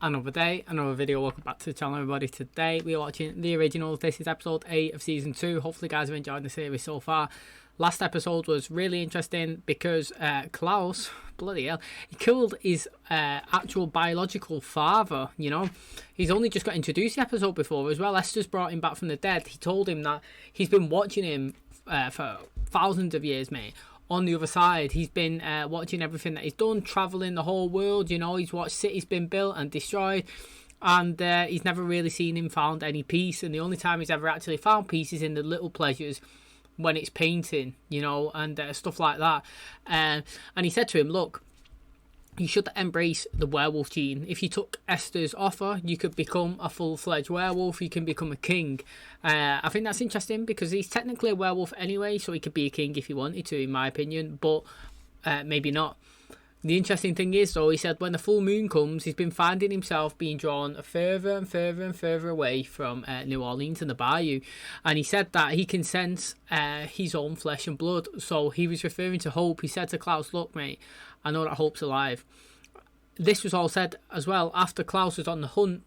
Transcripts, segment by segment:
Another day, another video. Welcome back to the channel, everybody. Today we are watching the originals. This is episode 8 of season 2. Hopefully guys have enjoyed the series so far. Last episode was really interesting because Klaus, bloody hell, he killed his actual biological father, you know. He's only just got introduced the episode before as well. Esther's brought him back from the dead. He told him that he's been watching him for thousands of years, mate. On the other side, he's been watching everything that he's done, travelling the whole world, you know. He's watched cities been built and destroyed, and he's never really seen him found any peace. And the only time he's ever actually found peace is in the little pleasures, when it's painting, you know, and stuff like that. And he said to him, look, you should embrace the werewolf gene. If you took Esther's offer, you could become a full-fledged werewolf. You can become a king. I think that's interesting because he's technically a werewolf anyway, so he could be a king if he wanted to, in my opinion, but maybe not. The interesting thing is, though, he said when the full moon comes, he's been finding himself being drawn further and further and further away from New Orleans and the Bayou. And he said that he can sense his own flesh and blood. So he was referring to Hope. He said to Klaus, look, mate, I know that Hope's alive. This was all said as well after Klaus was on the hunt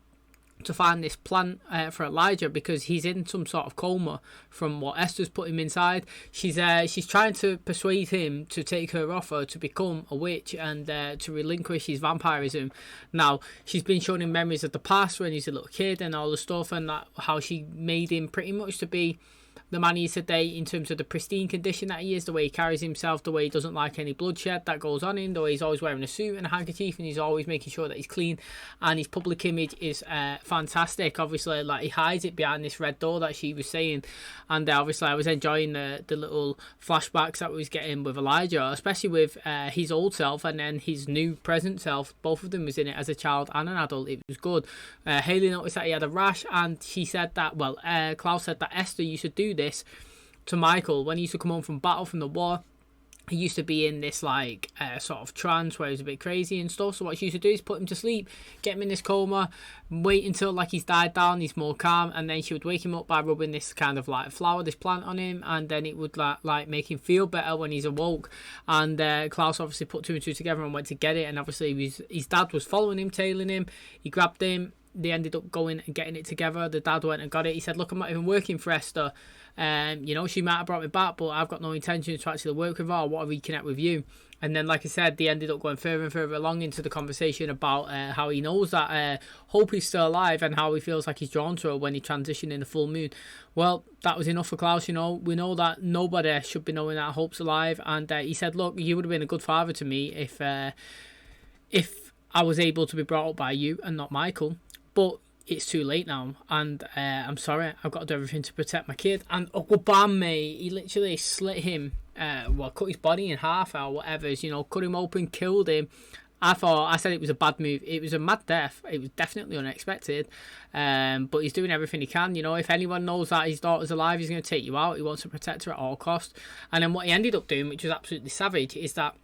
to find this plant for Elijah, because he's in some sort of coma from what Esther's put him inside. She's trying to persuade him to take her offer to become a witch and to relinquish his vampirism. Now, she's been showing him memories of the past when he's a little kid and all the stuff, and that how she made him pretty much to be the man he is today in terms of the pristine condition that he is, the way he carries himself, the way he doesn't like any bloodshed that goes on him, the way he's always wearing a suit and a handkerchief, and he's always making sure that he's clean, and his public image is fantastic. Obviously, like, he hides it behind this red door that she was saying, and obviously I was enjoying the little flashbacks that we was getting with Elijah, especially with his old self and then his new present self. Both of them was in it as a child and an adult. It was good. Haley noticed that he had a rash, and she said that, well, Klaus said that Esther used to do this to Michael when he used to come home from battle, from the war. He used to be in this like sort of trance where he was a bit crazy and stuff. So what she used to do is put him to sleep, get him in this coma, wait until like he's died down, he's more calm, and then she would wake him up by rubbing this kind of like flower, this plant on him, and then it would like make him feel better when he's awoke. And Klaus obviously put two and two together and went to get it, and obviously his dad was following him, tailing him. He grabbed him. They ended up going and getting it together. The dad went and got it. He said, look, I'm not even working for Esther. You know, she might have brought me back, but I've got no intention to actually work with her or want to reconnect with you. And then, like I said, they ended up going further and further along into the conversation about how he knows that Hope is still alive and how he feels like he's drawn to her when he transitioned in the full moon. Well, that was enough for Klaus, you know. We know that nobody should be knowing that Hope's alive. And he said, look, you would have been a good father to me if I was able to be brought up by you and not Michael. But it's too late now, and I'm sorry, I've got to do everything to protect my kid. And Uncle Bam, mate, he literally slit him, cut his body in half or whatever, you know, cut him open, killed him. I said it was a bad move. It was a mad death. It was definitely unexpected, but he's doing everything he can. You know, if anyone knows that his daughter's alive, he's going to take you out. He wants to protect her at all costs. And then what he ended up doing, which was absolutely savage, is that,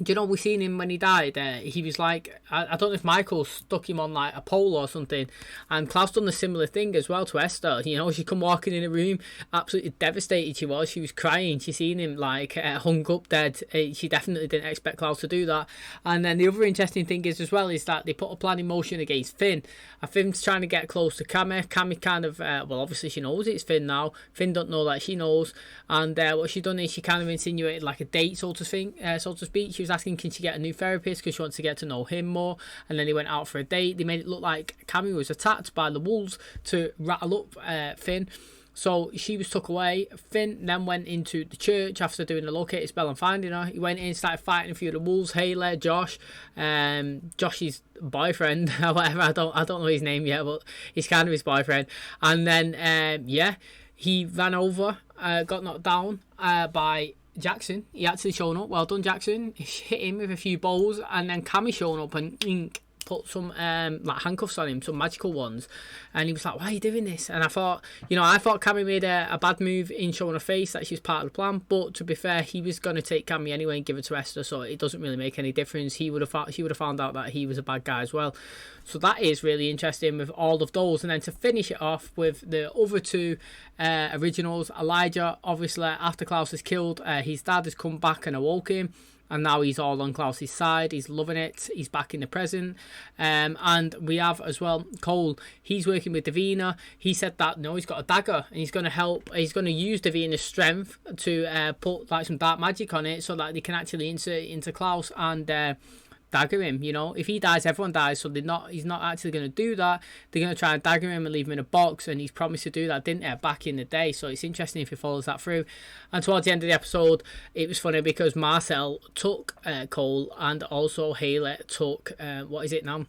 do you know, we seen him when he died, he was like, I don't know if Michael stuck him on like a pole or something, and Klaus done the similar thing as well to Esther. You know, she come walking in a room, absolutely devastated she was crying, she seen him like hung up dead. She definitely didn't expect Klaus to do that. And then the other interesting thing is as well is that they put a plan in motion against Finn, and Finn's trying to get close to Cammy. Cammy kind of, well, obviously she knows it's Finn now. Finn don't know that she knows, and what she done is she kind of insinuated like a date, so to speak. She was asking, can she get a new therapist because she wants to get to know him more. And then they went out for a date. They made it look like Cammy was attacked by the wolves to rattle up Finn. So she was took away. Finn then went into the church after doing the locator spell and finding her. He went in, started fighting a few of the wolves. Haley, Josh, Josh's boyfriend, whatever. I don't know his name yet, but he's kind of his boyfriend. And then yeah, he ran over, got knocked down by Jackson. He actually shown up. Well done, Jackson. He hit him with a few bowls, and then Cammy shown up and put some like handcuffs on him, some magical ones, and he was like, why are you doing this? And I thought Cammy made a bad move in showing her face that she's part of the plan, but to be fair, he was going to take Cammy anyway and give it to Esther, so it doesn't really make any difference. She would have found out that he was a bad guy as well. So that is really interesting with all of those. And then to finish it off with the other two originals, Elijah, obviously after Klaus is killed, his dad has come back and awoke him, and now he's all on Klaus's side. He's loving it. He's back in the present. And we have as well Cole. He's working with Davina. He said that no, he's got a dagger and he's going to help. He's going to use Davina's strength to put like some dark magic on it so that they can actually insert it into Klaus and dagger him. You know, if he dies, everyone dies. So he's not actually going to do that. They're going to try and dagger him and leave him in a box. And he's promised to do that, didn't he, back in the day? So it's interesting if he follows that through. And towards the end of the episode, it was funny because Marcel took Cole and also Haley took what is it now?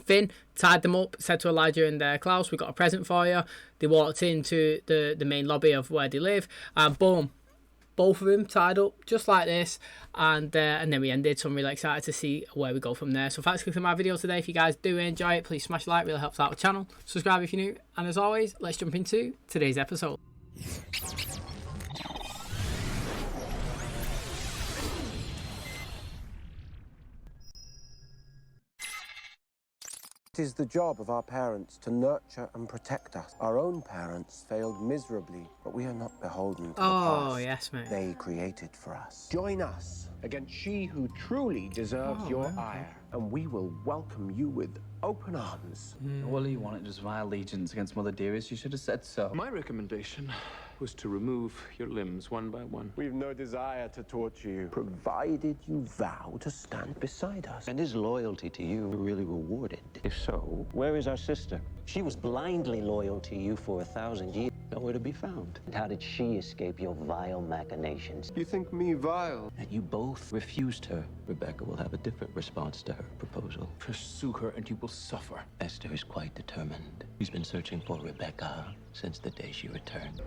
Finn, tied them up, said to Elijah and Klaus, "We got a present for you." They walked into the main lobby of where they live, and boom, both of them tied up just like this, and then we ended. So I'm really excited to see where we go from there. So thanks for clicking my video today. If you guys do enjoy it, please smash a like, really helps out the channel. Subscribe if you're new, and as always, let's jump into today's episode. It is the job of our parents to nurture and protect us. Our own parents failed miserably, but we are not beholden to the past. Oh, yes, mate. They created for us. Join us against she who truly deserves your ire, and we will welcome you with open arms. Well, you wanted just vile allegiance against Mother Dearest. You should have said so. My recommendation was to remove your limbs one by one. We've no desire to torture you, provided you vow to stand beside us. And is loyalty to you really rewarded? If so, where is our sister? She was blindly loyal to you for 1,000 years. Nowhere to be found. And how did she escape your vile machinations? You think me vile? And you both refused her. Rebecca will have a different response to her proposal. Pursue her and you will suffer. Esther is quite determined. She's been searching for Rebecca since the day she returned.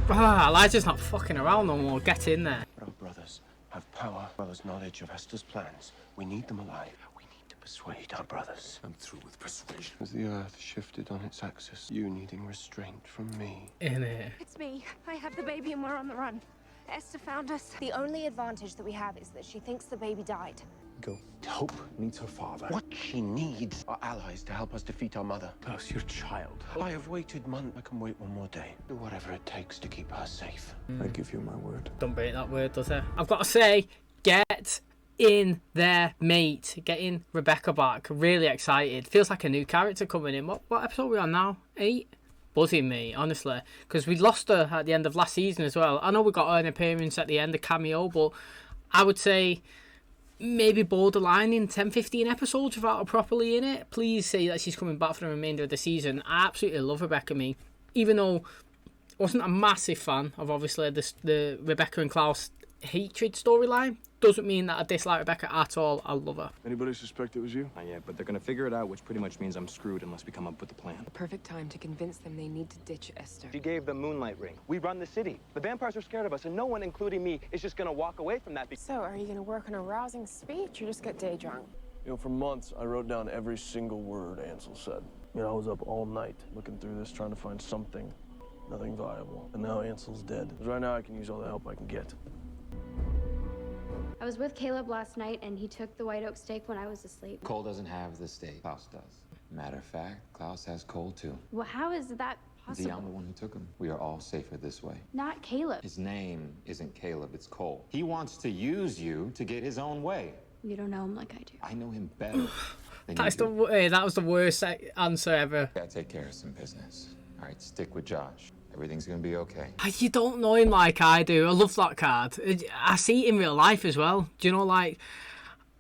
Elijah's not fucking around no more. Get in there. But our brothers have power, as well as knowledge of Esther's plans. We need them alive. We need to persuade our brothers. I'm through with persuasion. As the earth shifted on its axis, you needing restraint from me. In here. It's me. I have the baby and we're on the run. Esther found us. The only advantage that we have is that she thinks the baby died. Go. Hope needs her father. What she needs are allies to help us defeat our mother. Klaus, your child. I have waited months. I can wait one more day. Do whatever it takes to keep her safe. I give you my word. Don't break that word, does it? I've got to say, get in there, mate. Getting Rebecca back. Really excited. Feels like a new character coming in. What episode are we on now? 8? Buzzing me, honestly, because we lost her at the end of last season as well. I know we got an appearance at the end, a cameo, but I would say maybe borderline in 10-15 episodes without her properly in it. Please say that she's coming back for the remainder of the season. I absolutely love Rebecca, me. Even though I wasn't a massive fan of, obviously, the Rebecca and Klaus hatred storyline, doesn't mean that I dislike Rebecca at all. I love her. Anybody suspect it was you? Not yet, but they're gonna figure it out, which pretty much means I'm screwed unless we come up with a plan. The perfect time to convince them they need to ditch Esther. She gave the moonlight ring. We run the city. The vampires are scared of us, and no one, including me, is just gonna walk away from that. So, are you gonna work on a rousing speech or just get day drunk? You know, for months, I wrote down every single word Ansel said. You know, I was up all night looking through this, trying to find something. Nothing viable. And now Ansel's dead. Right now, I can use all the help I can get. I was with Caleb last night, and he took the white oak steak when I was asleep. Cole doesn't have the steak. Klaus does. Matter of fact, Klaus has Cole too. Well, how is that possible? I'm the one who took him. We are all safer this way. Not Caleb. His name isn't Caleb, it's Cole. He wants to use you to get his own way. You don't know him like I do. I know him better than That was the worst answer ever. Gotta take care of some business. All right, stick with Josh. Everything's gonna be okay. You don't know him like I do. I love that card. I see it in real life as well. Do you know, like,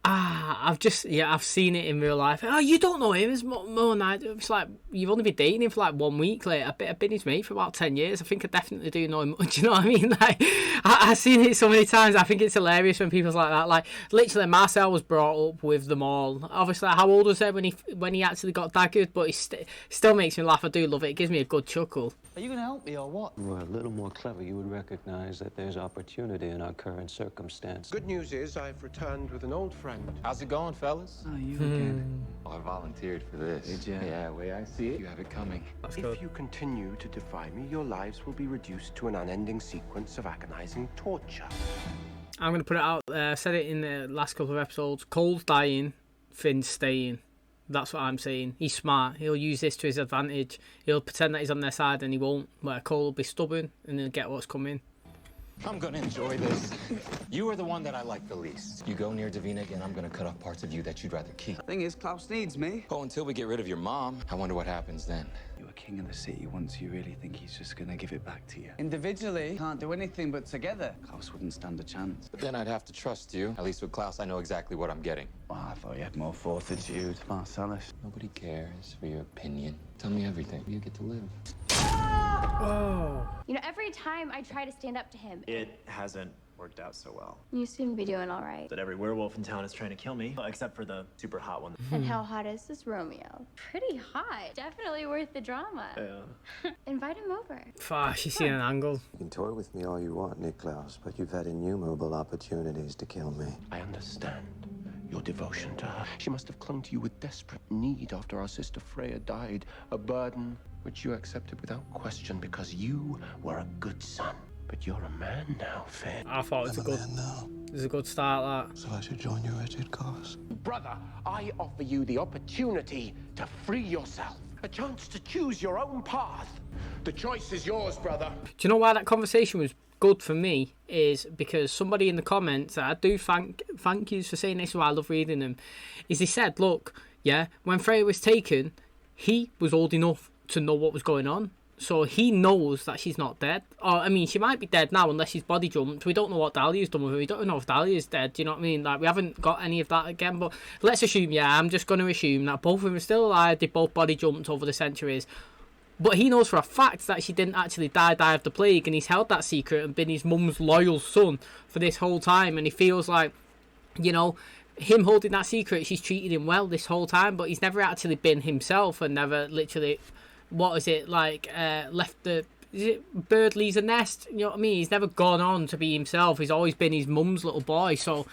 I've seen it in real life. Oh, you don't know him. It's more nice. It's like you've only been dating him for like 1 week. Like, I've been his mate for about 10 years. I think I definitely do know him. Do you know what I mean? Like, I've seen it so many times. I think it's hilarious when people's like that. Like, literally, Marcel was brought up with them all. Obviously, how old was he when he actually got daggered? But it still makes me laugh. I do love it. It gives me a good chuckle. Are you gonna help me or what? If you were a little more clever, you would recognize that there's opportunity in our current circumstance. Good news is I've returned with an old friend. How's it going, fellas? Oh, you again. Well, I volunteered for this. Did ya? Yeah, the way I see it, you have it coming. If you continue to defy me, your lives will be reduced to an unending sequence of agonizing torture. I'm going to put it out there. I said it in the last couple of episodes. Cole's dying, Finn's staying. That's what I'm saying. He's smart. He'll use this to his advantage. He'll pretend that he's on their side and he won't. Where Cole will be stubborn and he'll get what's coming. I'm gonna enjoy this. You are the one that I like the least. You go near Davina again, I'm gonna cut off parts of you that you'd rather keep. Thing is, Klaus needs me. Oh, until we get rid of your mom. I wonder what happens then. You're king of the city once you really think he's just gonna give it back to you. Individually, can't do anything, but together, Klaus wouldn't stand a chance. But then I'd have to trust you. At least with Klaus, I know exactly what I'm getting. Oh, I thought you had more fortitude. Marcellus. Nobody cares for your opinion. Tell me everything. You get to live. Oh. You know, every time I try to stand up to him, It hasn't worked out so well. you seem to be doing all right. That every werewolf in town is trying to kill me, except for the super hot one. And how hot is this Romeo? Pretty hot. Definitely worth the drama. Yeah. Invite him over. She's seen an angle. You can toy with me all you want, Klaus, but you've had innumerable opportunities to kill me. I understand your devotion to her. She must have clung to you with desperate need after our sister Freya died, a burden which you accepted without question because you were a good son. But you're a man now, Finn. I thought it was a good start, that. So I should join your wretched cause. Brother, I offer you the opportunity to free yourself, a chance to choose your own path. The choice is yours, brother. Do you know why that conversation was good for me? Is because somebody in the comments, I do thank you for saying this, so I love reading them, is he said, look, yeah, when Freya was taken, he was old enough to know what was going on. So he knows that she's not dead. Or, I mean, she might be dead now unless she's body jumped. We don't know what Dahlia's done with her. We don't know if Dahlia's dead. Do you know what I mean? Like, we haven't got any of that again. But let's assume, yeah, I'm just going to assume that both of them are still alive. They both body jumped over the centuries. But he knows for a fact that she didn't actually die of the plague. And he's held that secret and been his mum's loyal son for this whole time. And he feels like, you know, him holding that secret, she's treated him well this whole time. But he's never actually been himself and never literally... What is it like? Left the bird leaves a nest. You know what I mean? He's never gone on to be himself. He's always been his mum's little boy. So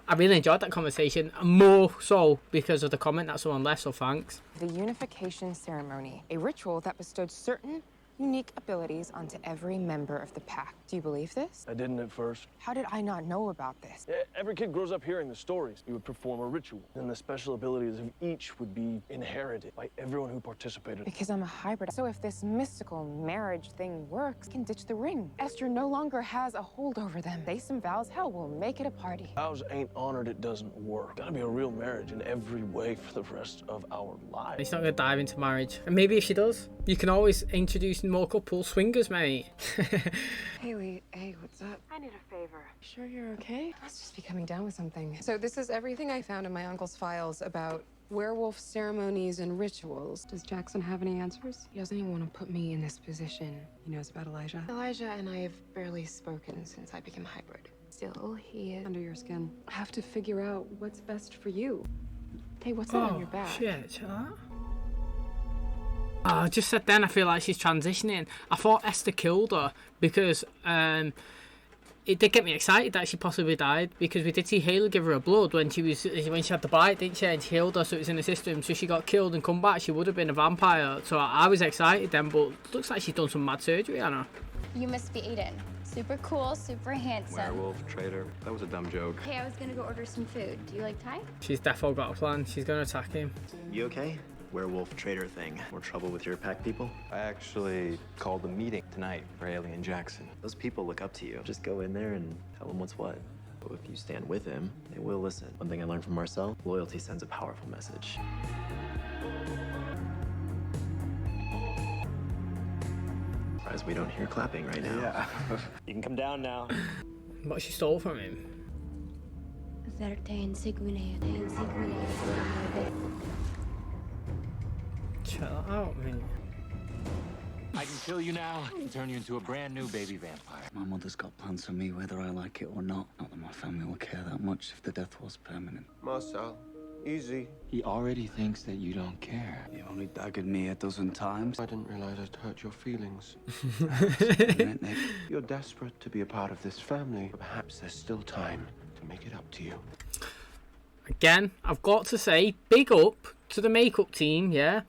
I really enjoyed that conversation, more so because of the comment that someone left. So thanks. The unification ceremony, a ritual that bestowed certain unique abilities onto every member of the pack. Do you believe this? I didn't at first. How did I not know about this? Every kid grows up hearing the stories. We would perform a ritual, and the special abilities of each would be inherited by everyone who participated. Because I'm a hybrid. So if this mystical marriage thing works, I can ditch the ring. Esther no longer has a hold over them. Say some vows, hell, we'll make it a party. Vows ain't honored, it doesn't work. Gotta be a real marriage in every way for the rest of our lives. He's not going to dive into marriage. And maybe if she does, you can always introduce more couple swingers, mate. Haley, hey, what's up? I need a favor. Sure you're okay? I must just be coming down with something. So this is everything I found in my uncle's files about werewolf ceremonies and rituals. Does Jackson have any answers? He doesn't even want to put me in this position. He knows about Elijah. Elijah and I have barely spoken since I became a hybrid. Still, he is under your skin. I have to figure out what's best for you. Hey, what's that on your back? Shit, chill out. I just said then I feel like she's transitioning. I thought Esther killed her because it did get me excited that she possibly died, because we did see Haley give her a blood when she had the bite, didn't she? And she healed her, so it was in the system. So she got killed and come back, she would have been a vampire. So I was excited then, but looks like she's done some mad surgery on her. You must be Aiden. Super cool, super handsome. Werewolf, traitor. That was a dumb joke. Hey, I was gonna go order some food. Do you like Thai? She's defo got a plan. She's gonna attack him. You okay? Werewolf traitor thing. More trouble with your pack people? I actually called a meeting tonight for Haley and Jackson. Those people look up to you. Just go in there and tell them what's what. But if you stand with him, they will listen. One thing I learned from Marcel, loyalty sends a powerful message. Surprised we don't hear clapping right now. Yeah. You can come down now. What she stole from him? Chill out, man. I can kill you now and turn you into a brand new baby vampire. My mother's got plans for me whether I like it or not. Not that my family will care that much if the death was permanent. Marcel, easy. He already thinks that you don't care. You only daggered me 12 times. I didn't realize I'd hurt your feelings. Nick. You're desperate to be a part of this family. Perhaps there's still time to make it up to you. Again, I've got to say, big up to the makeup team, yeah,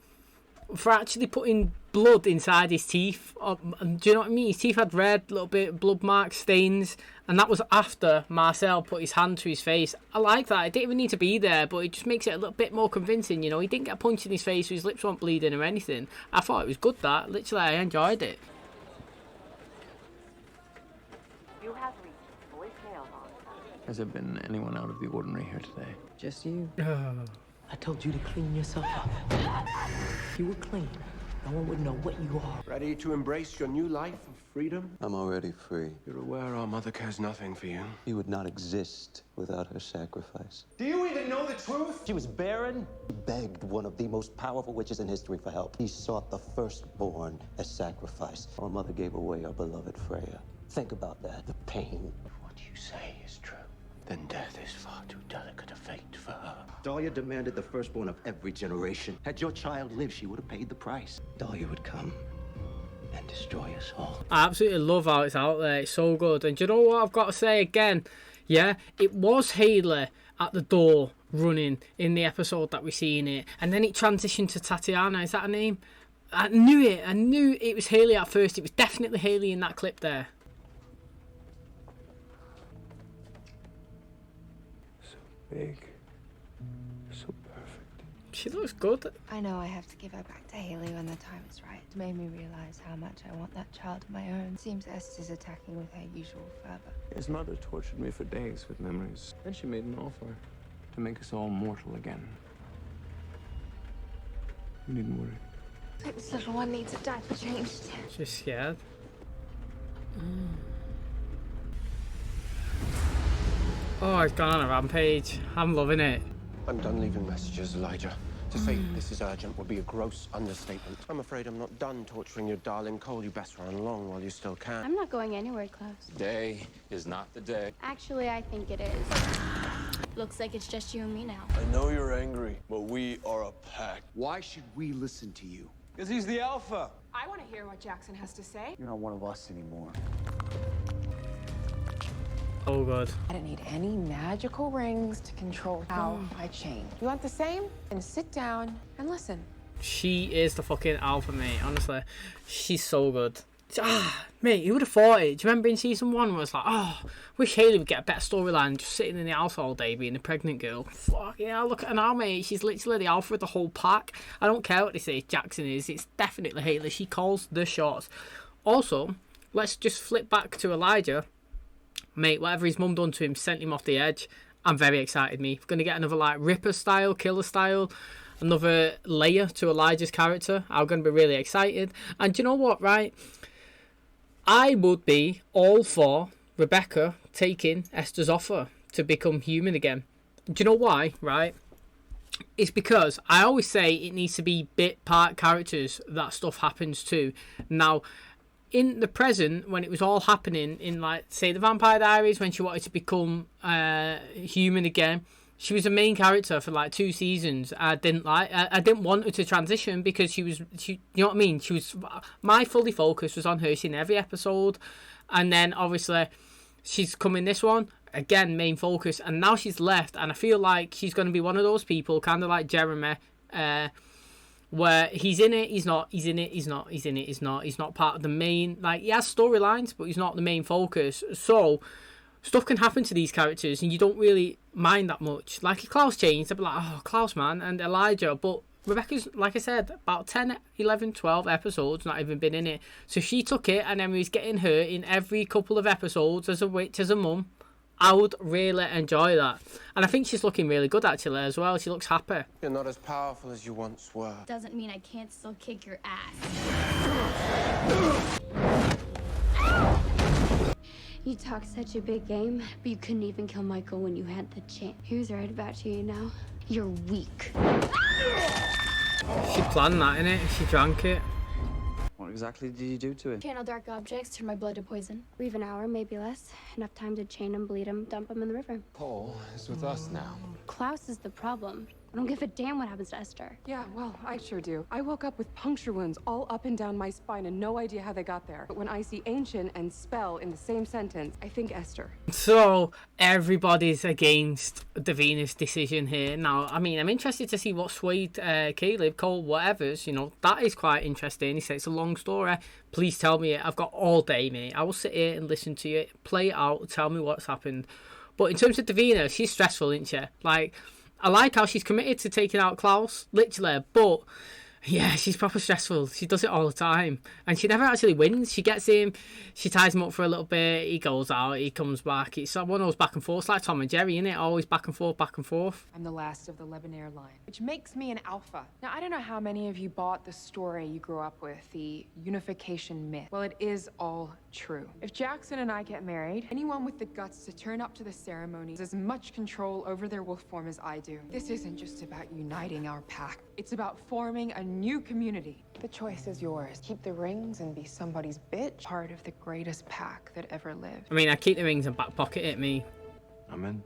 for actually putting blood inside his teeth. Do you know what I mean? His teeth had red, little bit blood marks, stains, and that was after Marcel put his hand to his face. I like that. It didn't even need to be there, but it just makes it a little bit more convincing, you know. He didn't get a punch in his face, so his lips weren't bleeding or anything. I thought it was good, that. Literally, I enjoyed it. Has there been anyone out of the ordinary here today? Just you. I told you to clean yourself up. If you were clean, no one would know what you are. Ready to embrace your new life of freedom? I'm already free. You're aware our mother cares nothing for you. He would not exist without her sacrifice. Do you even know the truth? She was barren. He begged one of the most powerful witches in history for help. He sought the firstborn as sacrifice. Our mother gave away our beloved Freya. Think about that, the pain. If what you say is true, then death is far too delicate a fate for her. Dahlia demanded the firstborn of every generation. Had your child lived, she would have paid the price. Dahlia would come and destroy us all. I absolutely love how it's out there. It's so good. And do you know what I've got to say again? Yeah, it was Haley at the door running in the episode that we seen it. And then it transitioned to Tatiana. Is that her name? I knew it. I knew it was Haley at first. It was definitely Haley in that clip there. Big. So perfect. She looks good. I know I have to give her back to Haley when the time is right. It made me realize how much I want that child of my own. Seems Esther's attacking with her usual fervor. His mother tortured me for days with memories. Then she made an offer to make us all mortal again. You needn't worry. I think this little one needs a diaper changed. She's scared. Oh, it's gone on a rampage. I'm loving it. I'm done leaving messages, Elijah. To say this is urgent would be a gross understatement. I'm afraid I'm not done torturing your darling Cole. You best run along while you still can. I'm not going anywhere, Klaus. Day is not the day. Actually, I think it is. Looks like it's just you and me now. I know you're angry, but we are a pack. Why should we listen to you? Because he's the alpha. I want to hear what Jackson has to say. You're not one of us anymore. Oh, good. I don't need any magical rings to control how I change. You want the same? Then sit down and listen. She is the fucking alpha, mate. Honestly, she's so good. Mate, who would have thought it? Do you remember in season 1 where it's like, oh, wish Haley would get a better storyline just sitting in the house all day being a pregnant girl. Fuck yeah, look at her now, mate. She's literally the alpha of the whole pack. I don't care what they say Jackson is. It's definitely Haley. She calls the shots. Also, let's just flip back to Elijah. Mate, whatever his mum done to him sent him off the edge. I'm very excited, me. We're going to get another like Ripper style, Killer style, another layer to Elijah's character. I'm going to be really excited. And do you know what, right? I would be all for Rebekah taking Esther's offer to become human again. Do you know why, right? It's because I always say it needs to be bit part characters that stuff happens to. Now, in the present, when it was all happening in, like, say, the Vampire Diaries, when she wanted to become human again, she was a main character for like 2 seasons. I didn't want her to transition because she you know what I mean? My fully focus was on her in every episode, and then obviously she's come in this one again, main focus, and now she's left, and I feel like she's going to be one of those people, kind of like Jeremy, where he's in it, he's not, he's in it, he's not, he's in it, he's not part of the main, like, he has storylines, but he's not the main focus. So stuff can happen to these characters and you don't really mind that much. Like if Klaus changed, I'd be like, oh, Klaus, man, and Elijah. But Rebekah's, like I said, about 10, 11, 12 episodes, not even been in it. So she took it and then we was getting her in every couple of episodes as a witch, as a mum. I would really enjoy that. And I think she's looking really good actually as well. She looks happy. You're not as powerful as you once were. Doesn't mean I can't still kick your ass. You talk such a big game, but you couldn't even kill Michael when you had the chance. He was right about you, you know? You're weak. She planned that, innit? She drank it. What exactly did you do to it? Channel dark objects, turn my blood to poison. Leave an hour, maybe less. Enough time to chain him, bleed him, dump him in the river. Cole is with us now. Klaus is the problem. I don't give a damn what happens to Esther. Yeah, well, I sure do. I woke up with puncture wounds all up and down my spine and no idea how they got there. But when I see ancient and spell in the same sentence, I think Esther. So everybody's against Davina's decision here. Now, I mean, I'm interested to see what swayed Caleb, Cole, whatever's, you know, that is quite interesting. He said it's a long story. Please tell me it. I've got all day, mate. I will sit here and listen to you, play it out, tell me what's happened. But in terms of Davina, she's stressful, isn't she? Like, I like how she's committed to taking out Klaus, literally, but Yeah, she's proper stressful. She does it all the time. And she never actually wins. She gets him, she ties him up for a little bit, he goes out, he comes back. It's one of those back and forths, like Tom and Jerry, isn't it? Always back and forth, back and forth. I'm the last of the Lebanon line, which makes me an alpha. Now, I don't know how many of you bought the story you grew up with, the unification myth. Well, it is all true. If Jackson and I get married, anyone with the guts to turn up to the ceremony has as much control over their wolf form as I do. This isn't just about uniting our pack. It's about forming a new community. The choice is yours. Keep the rings and be somebody's bitch, part of the greatest pack that ever lived. I mean, I keep the rings and back pocket it, me. I'm in.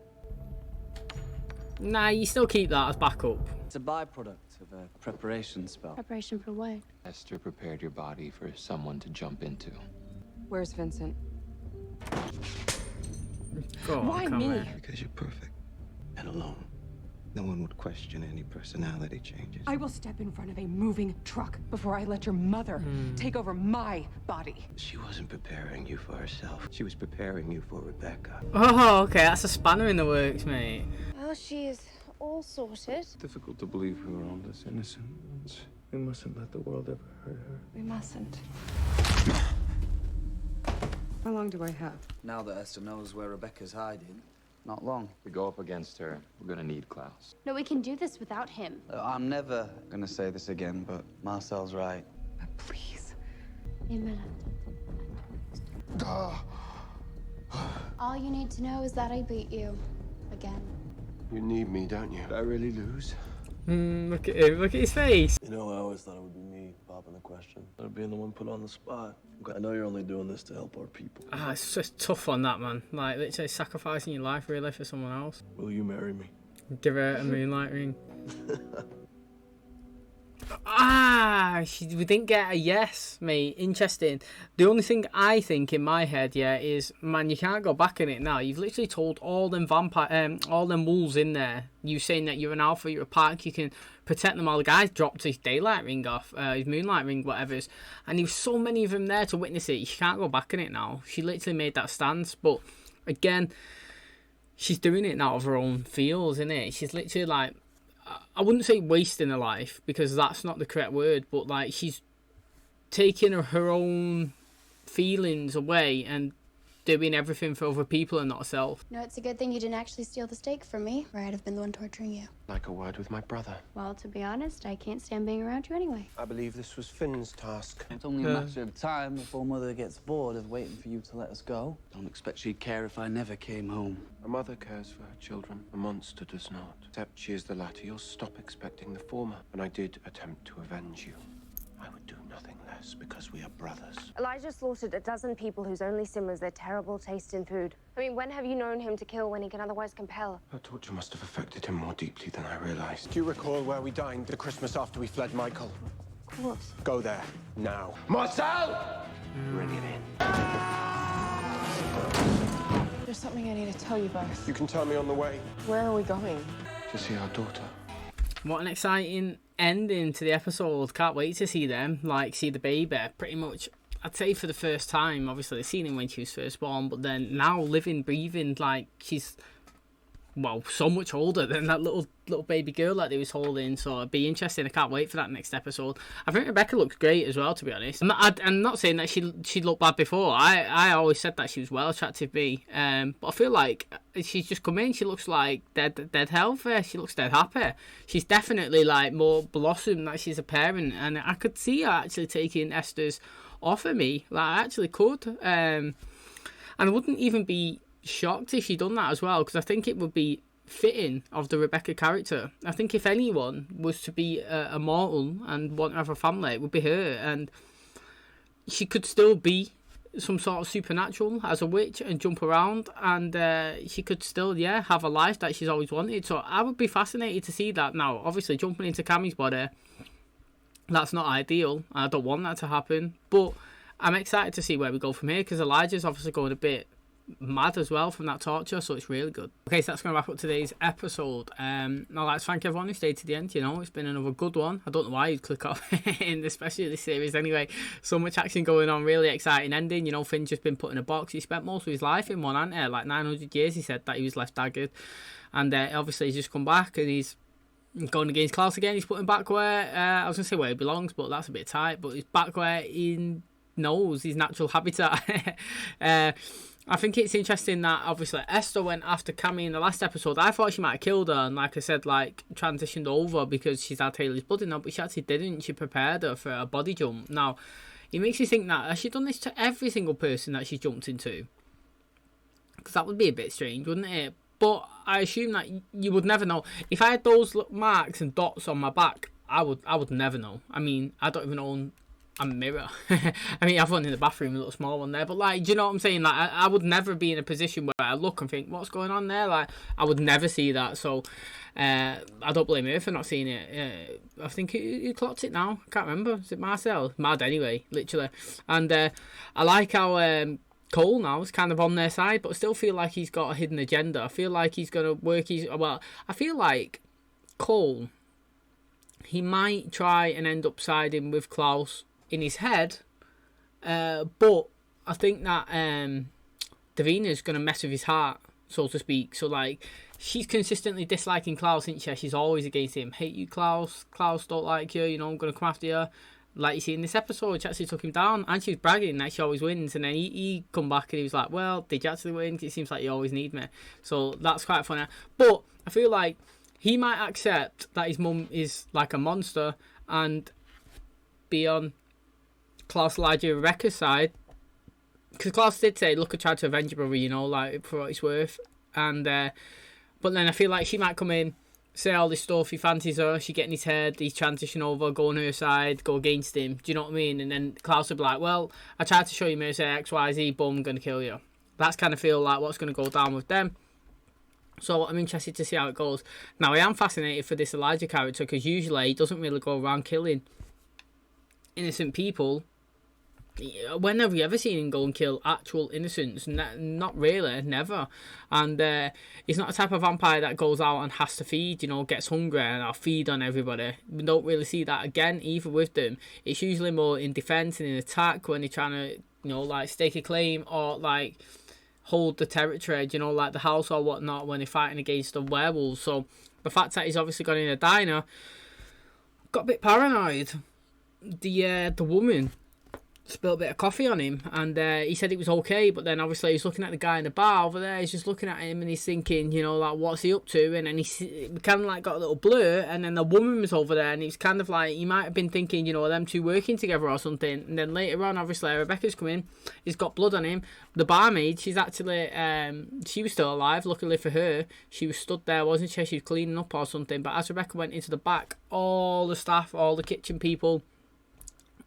Nah, you still keep that as backup. It's a byproduct of a preparation spell. Preparation for what? Esther prepared your body for someone to jump into. Where's Vincent? Why me? Because you're perfect and alone. No one would question any personality changes. I will step in front of a moving truck before I let your mother take over my body. She wasn't preparing you for herself. She was preparing you for Rebecca. Oh, okay, that's a spanner in the works, mate. Well, she is all sorted. Difficult to believe we were all this innocent. We mustn't let the world ever hurt her. We mustn't. How long do I have? Now that Esther knows where Rebecca's hiding, not long. We go up against her, we're gonna need Klaus. No, we can do this without him. I'm never gonna say this again, but Marcel's right. Please. Amen. All you need to know is that I beat you. Again. You need me, don't you? Did I really lose? Look at him, look at his face. You know, I always thought it would be me popping the question. Or being the one put on the spot. I know you're only doing this to help our people. It's just tough on that, man. Like, literally sacrificing your life, really, for someone else. Will you marry me? Give her a moonlight ring. We didn't get a yes, mate. Interesting. The only thing I think in my head, yeah, is, man, you can't go back in it now. You've literally told all them all them wolves in there, you saying that you're an alpha, you're a pack, you can protect them all. The guy dropped his daylight ring off, his moonlight ring, whatever, and there was so many of them there to witness it. You can't go back in it now. She literally made that stance, but again, she's doing it out of her own feels, innit? She's literally like, I wouldn't say wasting her life, because that's not the correct word, but like, she's taking her own feelings away and doing everything for other people and not herself. No, it's a good thing you didn't actually steal the steak from me, or I'd have been the one torturing you. Like a word with my brother. Well, to be honest, I can't stand being around you anyway. I believe this was Finn's task. It's only a matter of time before Mother gets bored of waiting for you to let us go. Don't expect she'd care if I never came home. A mother cares for her children. A monster does not. Except she is the latter. You'll stop expecting the former. When I did attempt to avenge you, I would do nothing less because we are brothers. Elijah slaughtered a dozen people whose only sin was their terrible taste in food. I mean, when have you known him to kill when he can otherwise compel? Her torture must have affected him more deeply than I realized. Do you recall where we dined the Christmas after we fled Michael? Of course. Go there, now. Marcel! Bring it in. There's something I need to tell you both. You can tell me on the way. Where are we going? To see our daughter. What an exciting ending to the episode. Can't wait to see them, like, see the baby. Pretty much, I'd say for the first time. Obviously, they've seen him when she was first born, but then now living, breathing, like, she's, well, so much older than that little baby girl that they was holding. So it'd be interesting. I can't wait for that next episode. I think Rebecca looks great as well, to be honest. I'm not saying that she looked bad before. I always said that she was well attractive, but I feel like she's just come in. She looks like dead healthy. She looks dead happy. She's definitely like more blossomed that she's a parent, and I could see her actually taking Esther's off of me. Like, I actually could, and I wouldn't even be shocked if she done that as well, because I think it would be fitting of the Rebecca character. I think if anyone was to be a mortal and want to have a family, it would be her, and she could still be some sort of supernatural as a witch and jump around, and she could still have a life that she's always wanted. So I would be fascinated to see that. Now obviously jumping into Cammie's body, that's not ideal. I don't want that to happen, but I'm excited to see where we go from here, because Elijah's obviously going a bit mad as well from that torture, so it's really good. Okay, so that's going to wrap up today's episode. I'd like to thank everyone who stayed to the end. You know, it's been another good one. I don't know why you'd click off especially this series anyway. So much action going on, really exciting ending. You know, Finn's just been put in a box. He spent most of his life in one, hasn't he? Like 900 years, he said that he was left daggered, and obviously he's just come back and he's going against Klaus again. He's putting back where I was gonna say where he belongs, but that's a bit tight. But he's back where he knows his natural habitat. I think it's interesting that obviously Esther went after Cammy in the last episode. I thought she might have killed her and, like I said, like transitioned over because she's had Haley's blood in her, but she actually didn't. She prepared her for a body jump. Now, it makes you think that has she done this to every single person that she jumped into? Because that would be a bit strange, wouldn't it? But I assume that you would never know. If I had those marks and dots on my back, I would never know. I mean, I don't even own a mirror. I mean, I've one in the bathroom, a little small one there, but like, do you know what I'm saying? Like, I would never be in a position where I look and think, what's going on there? Like, I would never see that. So, I don't blame her for not seeing it. I think who clocked it now? I can't remember. Is it Marcel? Mad anyway, literally. And I like how Cole now is kind of on their side, but I still feel like he's got a hidden agenda. I feel like he's going to work I feel like Cole, he might try and end up siding with Klaus in his head, but I think that Davina's going to mess with his heart, so to speak. So, like, she's consistently disliking Klaus, isn't she? She's always against him. Hate you, Klaus. Klaus don't like you. You know, I'm going to come after you. Like you see in this episode, she actually took him down, and she was bragging that she always wins. And then he come back and he was like, well, did you actually win? It seems like you always need me. So that's quite funny. But I feel like he might accept that his mum is like a monster and be on Klaus, Elijah, Rebecca's side, because Klaus did say, look, I tried to avenge your brother, you know, like, for what it's worth. And but then I feel like she might come in, say all this stuff, he fancies her, she get in his head, he's transition over, go on her side, go against him, do you know what I mean? And then Klaus would be like, well, I tried to show you mercy, XYZ, boom, I'm going to kill you. That's kind of feel like what's going to go down with them. So I'm interested to see how it goes. Now, I am fascinated for this Elijah character, because usually he doesn't really go around killing innocent people. When have we ever seen him go and kill actual innocents? Not really, never. And he's not the type of vampire that goes out and has to feed, you know, gets hungry and I'll feed on everybody. We don't really see that again either with them. It's usually more in defense and in attack when they're trying to, you know, like stake a claim or like hold the territory, you know, like the house or whatnot when they're fighting against the werewolves. So the fact that he's obviously gone in a diner, got a bit paranoid. The woman spilled a bit of coffee on him, and he said it was okay, but then obviously he's looking at the guy in the bar over there, he's just looking at him and he's thinking, you know, like, what's he up to? And then he kind of like got a little blur, and then the woman was over there and he's kind of like, he might have been thinking, you know, them two working together or something. And then later on, obviously Rebecca's come in, he's got blood on him. The barmaid, she's actually she was still alive, luckily for her. She was stood there, wasn't she? She was cleaning up or something. But as Rebecca went into the back, all the staff, all the kitchen people,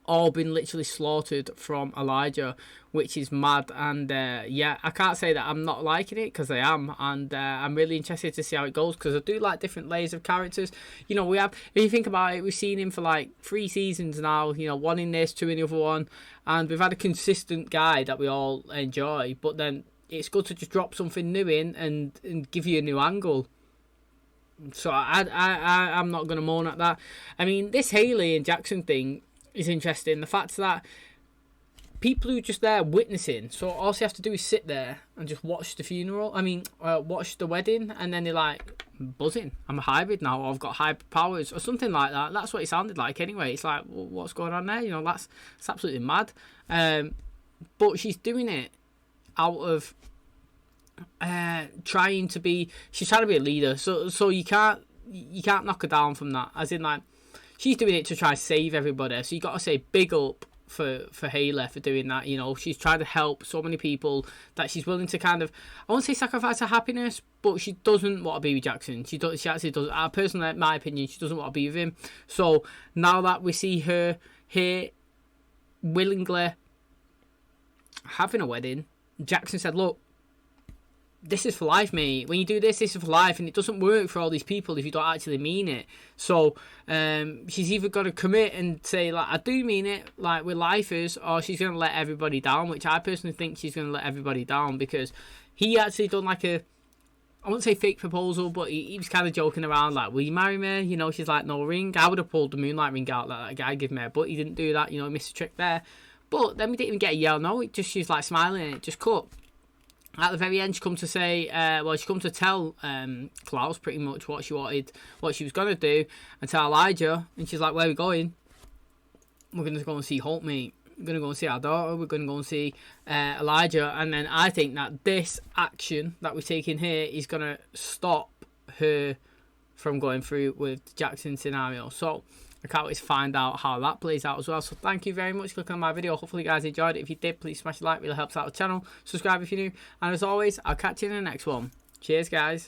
all been literally slaughtered from Elijah, which is mad. And yeah, I can't say that I'm not liking it, because I am, and I'm really interested to see how it goes, because I do like different layers of characters. You know, we have, if you think about it, we've seen him for like 3 seasons now, you know, 1 in this, 2 in the other one, and we've had a consistent guy that we all enjoy. But then it's good to just drop something new in and give you a new angle. So I'm not going to moan at that. I mean, this Haley and Jackson thing is interesting. The fact that people who are just there witnessing, so all you have to do is sit there and just watch the funeral. I mean, watch the wedding, and then they're like, buzzing. I'm a hybrid now, or I've got hyper powers, or something like that. That's what it sounded like anyway. It's like, well, what's going on there? You know, that's absolutely mad. But she's doing it out of trying to be. She's trying to be a leader. So you can't knock her down from that. As in, like, she's doing it to try to save everybody. So you got to say big up for Haley for doing that. You know, she's trying to help so many people that she's willing to kind of, I won't say sacrifice her happiness, but she doesn't want to be with Jackson. She actually does. Personally, in my opinion, she doesn't want to be with him. So now that we see her here willingly having a wedding, Jackson said, look, this is for life, mate. When you do this, this is for life, and it doesn't work for all these people if you don't actually mean it. So she's either got to commit and say, like, I do mean it, like, we're lifers, or she's going to let everybody down, which I personally think she's going to let everybody down, because he actually done like a, I wouldn't say fake proposal, but he was kind of joking around, like, will you marry me? You know, she's like, no ring. I would have pulled the moonlight ring out that guy gave me, but he didn't do that, you know, he missed a trick there. But then we didn't even get a yell, no, it just, she's like smiling and it just cut. At the very end, she come to say, well, she come to tell Klaus pretty much what she wanted, what she was going to do, and tell Elijah, and she's like, where are we going? We're going to go and see Holt, mate. We're going to go and see our daughter. We're going to go and see Elijah. And then I think that this action that we're taking here is going to stop her from going through with the Jackson scenario. So I can't wait to find out how that plays out as well. So thank you very much for clicking on my video. Hopefully you guys enjoyed it. If you did, please smash a like. It really helps out the channel. Subscribe if you're new. And as always, I'll catch you in the next one. Cheers, guys.